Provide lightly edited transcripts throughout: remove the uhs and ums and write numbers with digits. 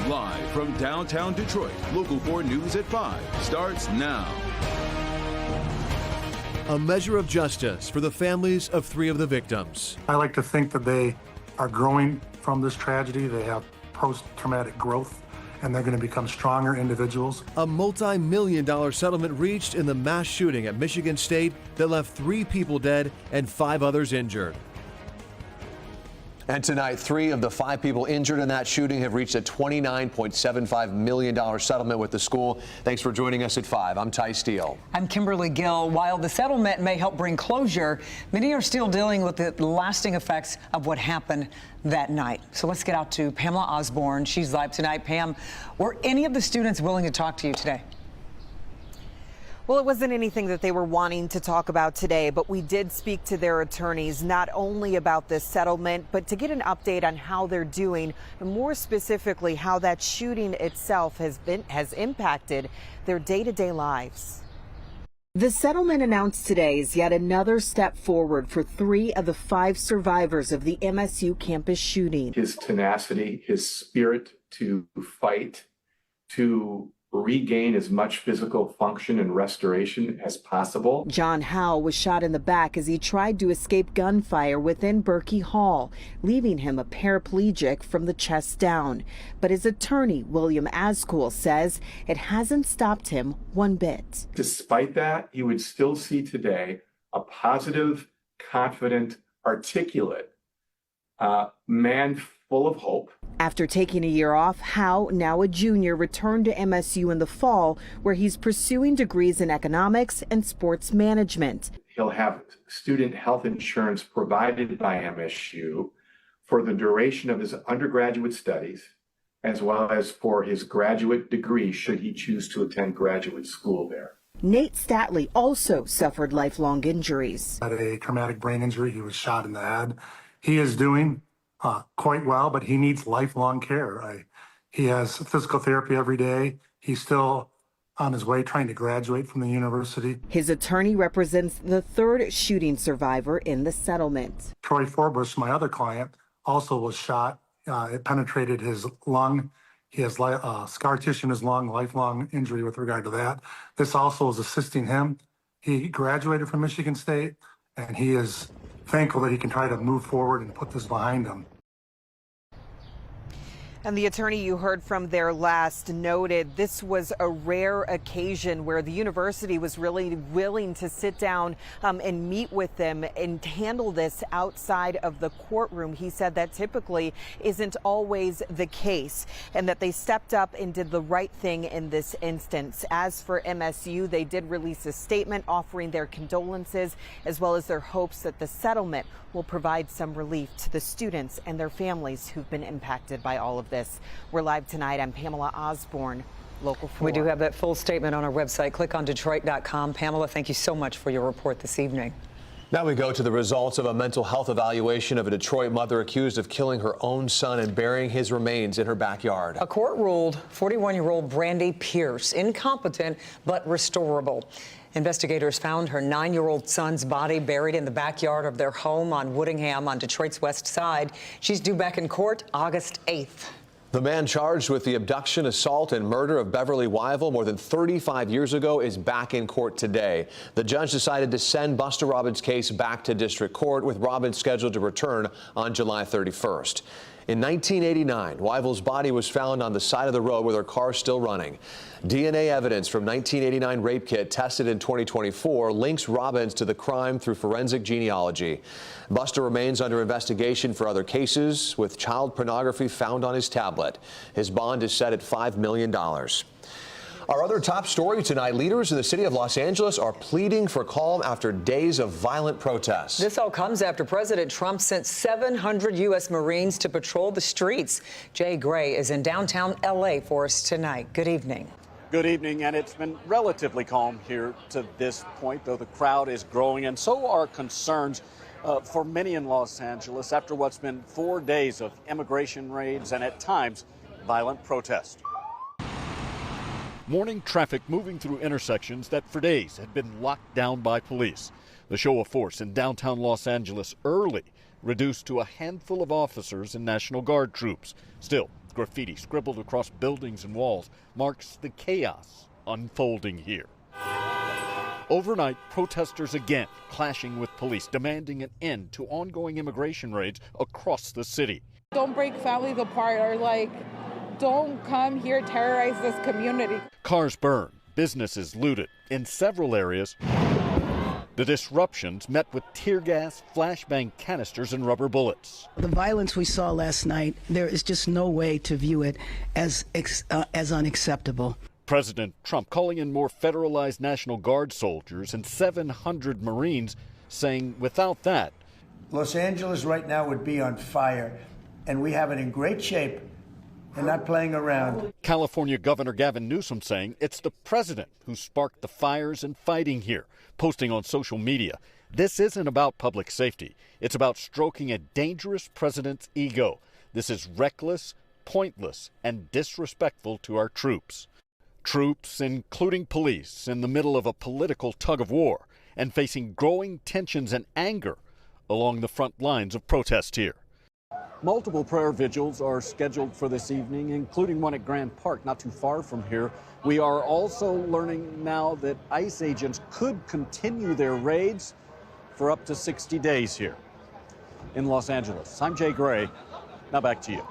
Live from downtown Detroit, Local 4 News at 5 starts now. A measure of justice for the families of 3 of the victims. I like to think that they are growing from this tragedy. They have post-traumatic growth, and they're going to become stronger individuals. A multi-million-dollar settlement reached in the mass shooting at Michigan State that left 3 people dead and 5 others injured. And tonight, 3 of the 5 people injured in that shooting have reached a $29.75 million settlement with the school. Thanks for joining us at 5. I'm Ty Steele. I'm Kimberly Gill. While the settlement may help bring closure, many are still dealing with the lasting effects of what happened that night. So let's get out to Pamela Osborne. She's live tonight. Pam, were any of the students willing to talk to you today? Well, it wasn't anything that they were wanting to talk about today, but we did speak to their attorneys, not only about this settlement, but to get an update on how they're doing, and more specifically, how that shooting itself has impacted their day-to-day lives. The settlement announced today is yet another step forward for 3 of the 5 survivors of the MSU campus shooting. His tenacity, his spirit to fight, to regain as much physical function and restoration as possible. John Howe was shot in the back as he tried to escape gunfire within Berkey Hall, leaving him a paraplegic from the chest down. But his attorney, William Ascool, says it hasn't stopped him one bit. Despite that, he would still see today a positive, confident, articulate man full of hope. After taking a year off, Howe, now a junior, returned to MSU in the fall, where he's pursuing degrees in economics and sports management. He'll have student health insurance provided by MSU for the duration of his undergraduate studies, as well as for his graduate degree, should he choose to attend graduate school there. Nate Statley also suffered lifelong injuries. Had a traumatic brain injury. He was shot in the head. He is doing quite well, but he needs lifelong care. He has physical therapy every day. He's still on his way trying to graduate from the university. His attorney represents the 3rd shooting survivor in the settlement. Troy Forbush, my other client, also was shot. It penetrated his lung. He has scar tissue in his lung, lifelong injury with regard to that. This also is assisting him. He graduated from Michigan State, and he is thankful that he can try to move forward and put this behind him. And the attorney you heard from there last noted this was a rare occasion where the university was really willing to sit down and meet with them and handle this outside of the courtroom. He said that typically isn't always the case, and that they stepped up and did the right thing in this instance. As for MSU, they did release a statement offering their condolences, as well as their hopes that the settlement will provide some relief to the students and their families who've been impacted by all of this. We're live tonight. I'm Pamela Osborne, Local 4. We do have that full statement on our website. Click on Detroit.com. Pamela, thank you so much for your report this evening. Now we go to the results of a mental health evaluation of a Detroit mother accused of killing her own son and burying his remains in her backyard. A court ruled 41-year-old Brandy Pierce incompetent but restorable. Investigators found her 9-year-old son's body buried in the backyard of their home on Woodingham on Detroit's west side. She's due back in court August 8th. The man charged with the abduction, assault, and murder of Beverly Wyville more than 35 years ago is back in court today. The judge decided to send Buster Robbins' case back to district court, with Robbins scheduled to return on July 31st. In 1989, Wyville's body was found on the side of the road with her car still running. DNA evidence from 1989 rape kit tested in 2024 links Robbins to the crime through forensic genealogy. Buster remains under investigation for other cases, with child pornography found on his tablet. His bond is set at $5 million. Our other top story tonight, leaders in the city of Los Angeles are pleading for calm after days of violent protests. This all comes after President Trump sent 700 U.S. Marines to patrol the streets. Jay Gray is in downtown L.A. for us tonight. Good evening. Good evening, and it's been relatively calm here to this point, though the crowd is growing, and so are concerns for many in Los Angeles after what's been 4 days of immigration raids and at times violent protests. Morning traffic moving through intersections that for days had been locked down by police. The show of force in downtown Los Angeles early reduced to a handful of officers and National Guard troops. Still, graffiti scribbled across buildings and walls marks the chaos unfolding here. Overnight, protesters again clashing with police, demanding an end to ongoing immigration raids across the city. Don't break families apart, or don't come here terrorize this community. Cars burned, businesses looted. In several areas, the disruptions met with tear gas, flashbang canisters, and rubber bullets. The violence we saw last night, there is just no way to view it as unacceptable. President Trump calling in more federalized National Guard soldiers and 700 Marines, saying without that, Los Angeles right now would be on fire, and we have it in great shape and not playing around. California Governor Gavin Newsom saying it's the president who sparked the fires and fighting here, posting on social media. This isn't about public safety. It's about stroking a dangerous president's ego. This is reckless, pointless, and disrespectful to our troops. Troops, including police, in the middle of a political tug-of-war and facing growing tensions and anger along the front lines of protest here. Multiple prayer vigils are scheduled for this evening, including one at Grand Park, not too far from here. We are also learning now that ICE agents could continue their raids for up to 60 days here in Los Angeles. I'm Jay Gray. Now back to you.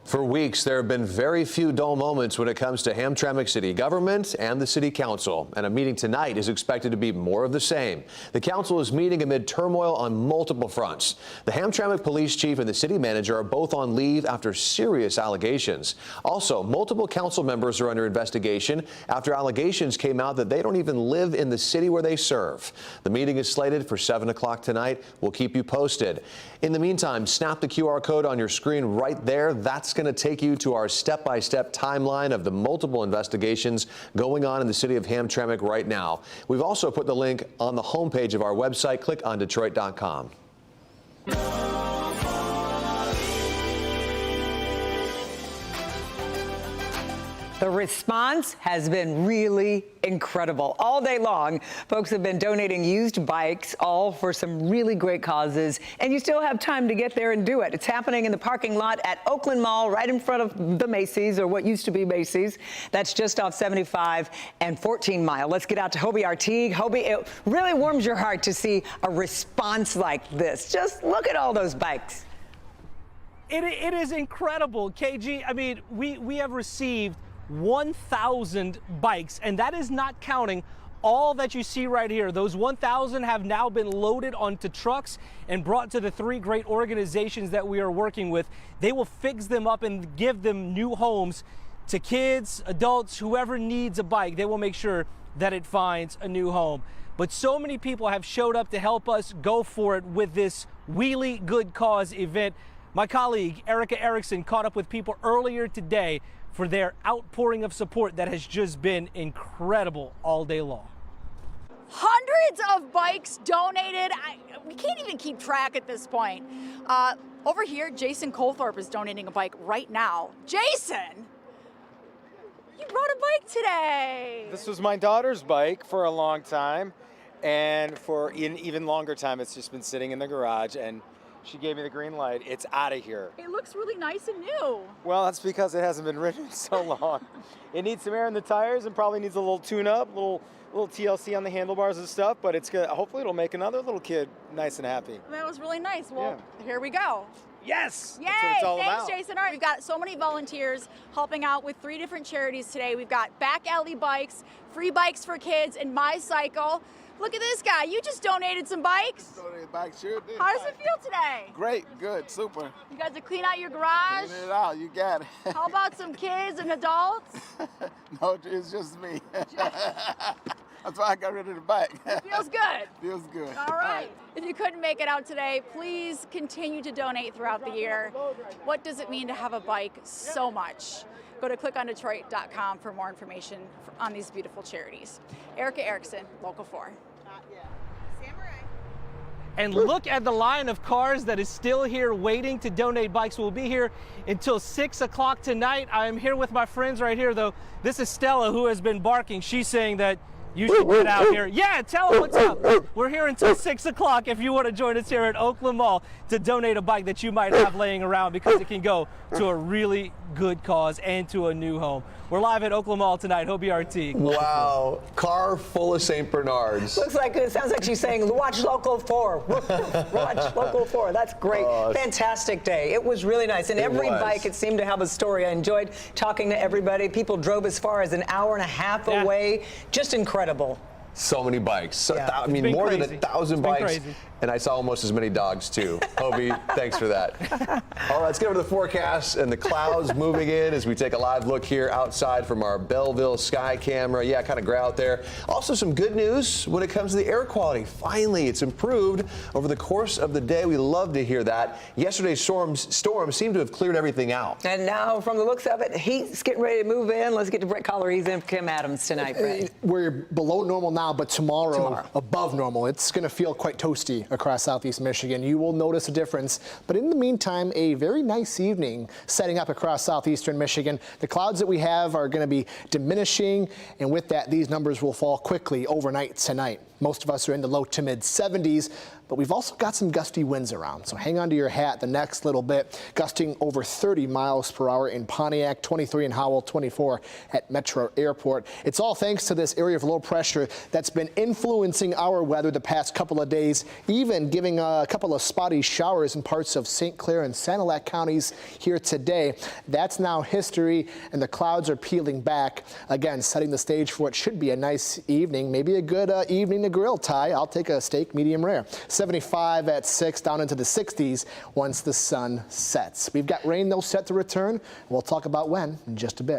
For weeks, there have been very few dull moments when it comes to Hamtramck City government and the City Council, and a meeting tonight is expected to be more of the same. The council is meeting amid turmoil on multiple fronts. The Hamtramck police chief and the city manager are both on leave after serious allegations. Also, multiple council members are under investigation after allegations came out that they don't even live in the city where they serve. The meeting is slated for 7 o'clock tonight. We'll keep you posted. In the meantime, snap the QR code on your screen right there. That's going to take you to our step-by-step timeline of the multiple investigations going on in the city of Hamtramck right now. We've also put the link on the homepage of our website. Click on Detroit.com. The response has been really incredible. All day long, folks have been donating used bikes, all for some really great causes, and you still have time to get there and do it. It's happening in the parking lot at Oakland Mall, right in front of the Macy's, or what used to be Macy's. That's just off 75 and 14 Mile. Let's get out to Hobie Artigue. Hobie, it really warms your heart to see a response like this. Just look at all those bikes. It is incredible, KG. I mean, we have received 1,000 bikes, and that is not counting all that you see right here. Those 1,000 have now been loaded onto trucks and brought to the 3 great organizations that we are working with. They will fix them up and give them new homes to kids, adults, whoever needs a bike. They will make sure that it finds a new home. But so many people have showed up to help us go for it with this really good cause event. My colleague Erica Erickson caught up with people earlier today for their outpouring of support that has just been incredible all day long. Hundreds of bikes donated. We can't even keep track at this point. Over here, Jason Colthorpe is donating a bike right now. Jason, you brought a bike today. This was my daughter's bike for a long time, and for an even longer time, it's just been sitting in the garage, and she gave me the green light. It's out of here. It looks really nice and new. Well, that's because it hasn't been ridden in so long. It needs some air in the tires and probably needs a little tune-up, little TLC on the handlebars and stuff, but it's good. Hopefully it'll make another little kid nice and happy. That was really nice. Well, Here we go. Yes! Yay! That's what it's all Thanks, about. Jason. All right, we've got so many volunteers helping out with 3 different charities today. We've got Back Alley Bikes, Free Bikes for Kids, and My Cycle. Look at this guy. You just donated some bikes. Donated bikes, sure did. How does it feel today? Great, good, super. You guys are clean out your garage? Clean it out, you got it. How about some kids and adults? No, it's just me. That's why I got rid of the bike. It feels good. Feels good. All right. If you couldn't make it out today, please continue to donate throughout the year. What does it mean to have a bike so much? Go to clickondetroit.com for more information on these beautiful charities. Erica Erickson, Local 4. And look at the line of cars that is still here waiting to donate bikes. We'll be here until 6 o'clock tonight. I'm here with my friends right here, though. This is Stella, who has been barking. She's saying that You should get out here. Yeah, tell them what's up. We're here until 6 o'clock if you want to join us here at Oakland Mall to donate a bike that you might have laying around, because it can go to a really good cause and to a new home. We're live at Oakland Mall tonight. HobieRT. Wow, car full of St. Bernards. Looks like it sounds like she's saying, watch Local 4. Watch Local 4. That's great. Fantastic day. It was really nice. And every bike, it seemed to have a story. I enjoyed talking to everybody. People drove as far as an hour and a half away. Just incredible. So many bikes. So, Yeah. I mean, more than 1,000 bikes. Crazy. And I saw almost as many dogs, too. Hobie, thanks for that. All right, let's get over to the forecast and the clouds moving in as we take a live look here outside from our Belleville sky camera. Yeah, kind of gray out there. Also, some good news when it comes to the air quality. Finally, it's improved over the course of the day. We love to hear that. Yesterday's storms seem to have cleared everything out. And now, from the looks of it, heat's getting ready to move in. Let's get to Brett Collery's and Kim Adams tonight, Brett. We're below normal now, but tomorrow. Above normal. It's going to feel quite toasty across southeast Michigan. You will notice a difference. But in the meantime, a very nice evening setting up across southeastern Michigan. The clouds that we have are going to be diminishing, and with that, these numbers will fall quickly overnight tonight. Most of us are in the low to mid 70s, but we've also got some gusty winds around. So hang on to your hat the next little bit. Gusting over 30 miles per hour in Pontiac, 23 in Howell, 24 at Metro Airport. It's all thanks to this area of low pressure that's been influencing our weather the past couple of days, even giving a couple of spotty showers in parts of St. Clair and Sanilac counties here today. That's now history, and the clouds are peeling back. Again, setting the stage for what should be a nice evening, maybe a good evening to grill, Ty. I'll take a steak medium rare. 75 at 6, down into the 60s once the sun sets. We've got rain, though, set to return. We'll talk about when in just a bit.